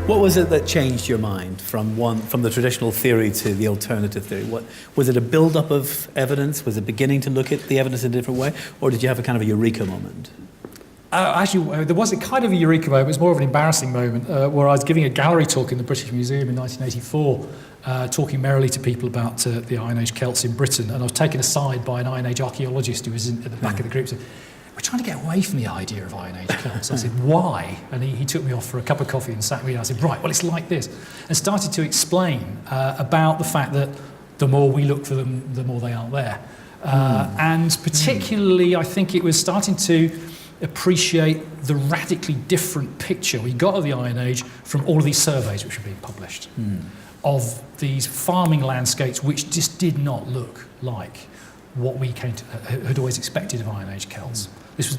What was it that changed your mind from the traditional theory to the alternative theory? What was it? A build-up of evidence? Was it beginning to look at the evidence in a different way, or did you have a kind of a eureka moment? Actually, there was a kind of a eureka moment. It was more of an embarrassing moment where I was giving a gallery talk in the British Museum in 1984, talking merrily to people about the Iron Age Celts in Britain, and I was taken aside by an Iron Age archaeologist who was at the back of the group. Said, "We're trying to get away from the idea of Iron Age Celts." I said, "Why?" And he took me off for a cup of coffee and sat with me, and I said, "Right, well, it's like this," and started to explain about the fact that the more we look for them, the more they aren't there. And particularly, I think it was starting to appreciate the radically different picture we got of the Iron Age from all of these surveys which were being published of these farming landscapes which just did not look like what we had always expected of Iron Age Celts.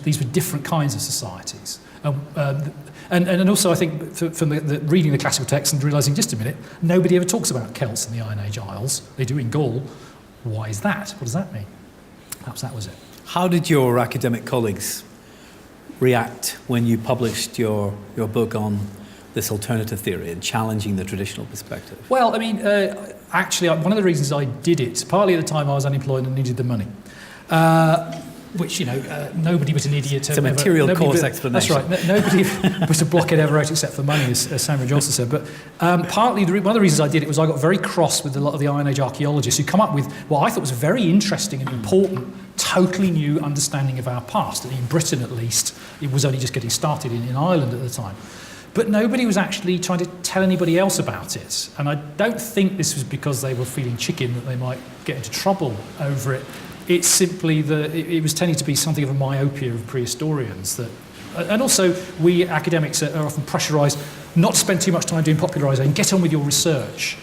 These were different kinds of societies. And also I think from reading the classical texts and realising, just a minute, nobody ever talks about Celts in the Iron Age Isles. They do in Gaul. Why is that? What does that mean? Perhaps that was it. How did your academic colleagues react when you published your book on this alternative theory and challenging the traditional perspective? Well, I mean, actually, one of the reasons I did it, partly at the time I was unemployed and needed the money, which, nobody was an idiot. It's a material cause explanation. That's right. Nobody was a blockhead ever wrote except for money, as Sandridge also said. But partly, one of the reasons I did it was I got very cross with a lot of the Iron Age archaeologists who come up with what I thought was a very interesting and important, totally new understanding of our past. And in Britain, at least, it was only just getting started in Ireland at the time. But nobody was actually trying to tell anybody else about it. And I don't think this was because they were feeling chicken that they might get into trouble over it. It's simply that it was tending to be something of a myopia of prehistorians. And also, we academics are often pressurised not to spend too much time doing popularisation, get on with your research,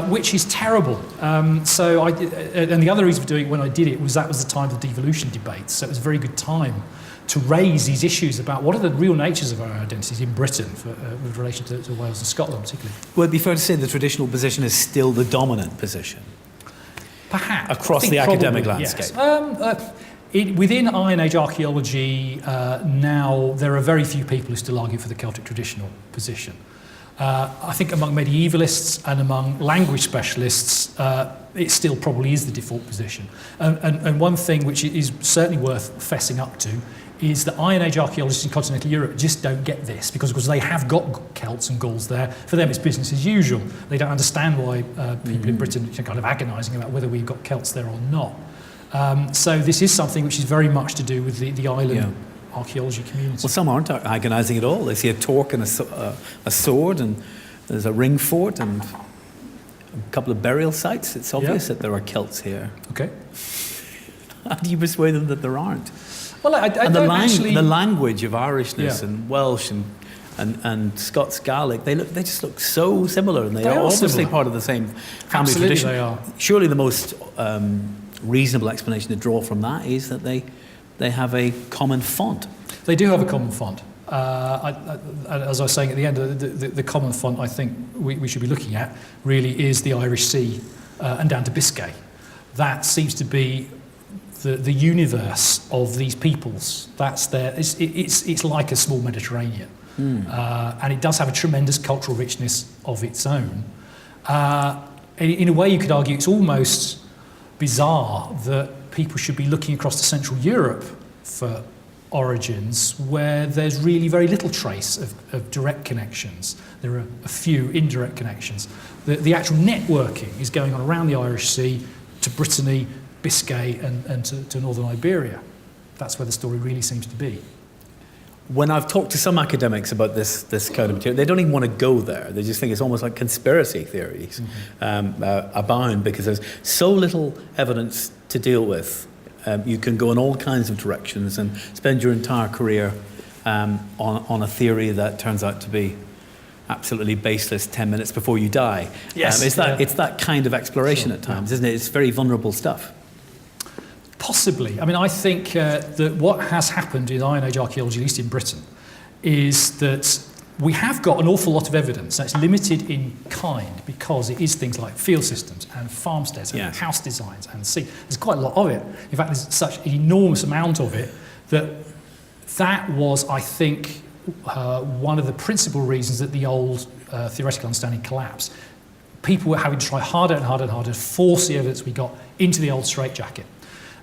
which is terrible. And the other reason for doing it when I did it was that was the time of the devolution debates. So it was a very good time to raise these issues about what are the real natures of our identities in Britain with relation to Wales and Scotland particularly. Well, it'd be fair to say the traditional position is still the dominant position. Perhaps. Across the academic landscape. Yes. Within Iron Age archaeology, now there are very few people who still argue for the Celtic traditional position. I think among medievalists and among language specialists, it still probably is the default position. And one thing which is certainly worth fessing up to is that Iron Age archaeologists in continental Europe just don't get this because they have got Celts and Gauls there. For them, it's business as usual. They don't understand why people in Britain are kind of agonising about whether we've got Celts there or not. So this is something which is very much to do with the island archaeology community. Well, some aren't agonising at all. They see a torque and a sword, and there's a ring fort and a couple of burial sites. It's obvious that there are Celts here. Okay. How do you persuade them that there aren't? Well, the language of Irishness and Welsh and Scots Gaelic, they just look so similar, and they are obviously similar. Part of the same family tradition. They are. Surely the most reasonable explanation to draw from that is that they have a common font. They do have a common font. As I was saying at the end, the common font I think we should be looking at really is the Irish Sea and down to Biscay. That seems to be the universe of these peoples. That's there. It's like a small Mediterranean, and it does have a tremendous cultural richness of its own. In a way, you could argue it's almost bizarre that people should be looking across to Central Europe for origins where there's really very little trace of direct connections. There are a few indirect connections. The actual networking is going on around the Irish Sea to Brittany, Biscay and to northern Iberia. That's where the story really seems to be. When I've talked to some academics about this kind of material, they don't even want to go there. They just think it's almost like conspiracy theories abound because there's so little evidence to deal with. You can go in all kinds of directions and spend your entire career on a theory that turns out to be absolutely baseless 10 minutes before you die. Yes, it's that kind of exploration at times, isn't it? It's very vulnerable stuff. Possibly. I mean, I think that what has happened in Iron Age archaeology, at least in Britain, is that we have got an awful lot of evidence that's limited in kind because it is things like field systems and farmsteads and house designs and sea. There's quite a lot of it. In fact, there's such an enormous amount of it that was, I think, one of the principal reasons that the old theoretical understanding collapsed. People were having to try harder and harder and harder to force the evidence we got into the old straitjacket.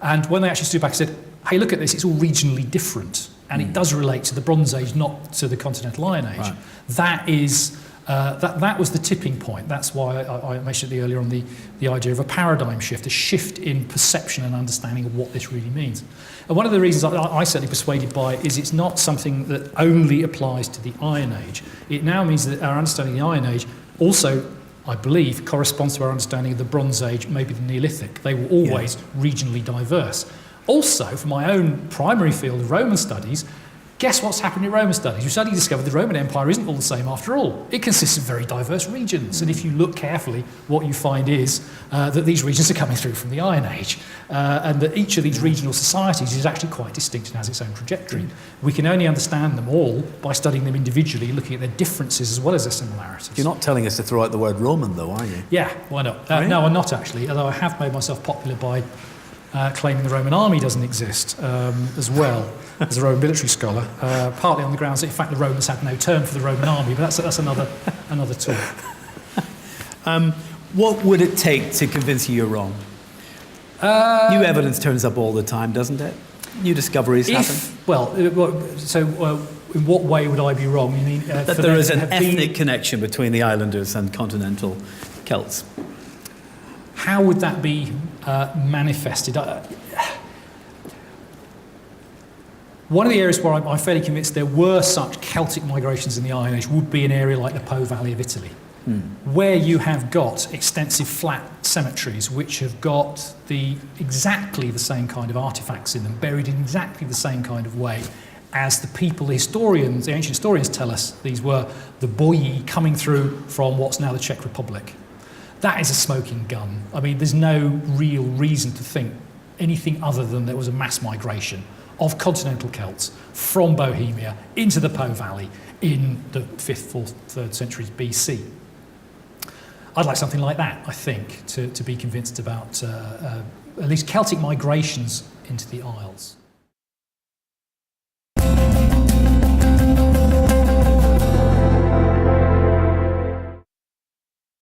And when they actually stood back and said, hey, look at this, it's all regionally different. And it does relate to the Bronze Age, not to the Continental Iron Age. Right. That is, that was the tipping point. That's why I mentioned earlier on the idea of a paradigm shift, a shift in perception and understanding of what this really means. And one of the reasons I certainly persuaded by it is it's not something that only applies to the Iron Age. It now means that our understanding of the Iron Age also, I believe, corresponds to our understanding of the Bronze Age, maybe the Neolithic. They were always regionally diverse. Also, for my own primary field of Roman studies, guess what's happened in Roman studies? You suddenly discovered the Roman Empire isn't all the same after all. It consists of very diverse regions. And if you look carefully, what you find is that these regions are coming through from the Iron Age. And that each of these regional societies is actually quite distinct and has its own trajectory. We can only understand them all by studying them individually, looking at their differences as well as their similarities. You're not telling us to throw out the word Roman, though, are you? Yeah, why not? Really? No, I'm not actually, although I have made myself popular by claiming the Roman army doesn't exist as well as a Roman military scholar, partly on the grounds that in fact the Romans had no term for the Roman army, but that's another talk. What would it take to convince you you're wrong? New evidence turns up all the time, doesn't it? New discoveries happen. In what way would I be wrong? You mean That there is an ethnic connection between the islanders and continental Celts. How would that be manifested? One of the areas where I'm fairly convinced there were such Celtic migrations in the Iron Age would be an area like the Po Valley of Italy, where you have got extensive flat cemeteries which have got exactly the same kind of artefacts in them, buried in exactly the same kind of way as the people, the ancient historians tell us these were the Boii coming through from what's now the Czech Republic. That is a smoking gun. I mean, there's no real reason to think anything other than there was a mass migration of continental Celts from Bohemia into the Po Valley in the 5th, 4th, 3rd centuries BC. I'd like something like that, I think, to be convinced about at least Celtic migrations into the Isles.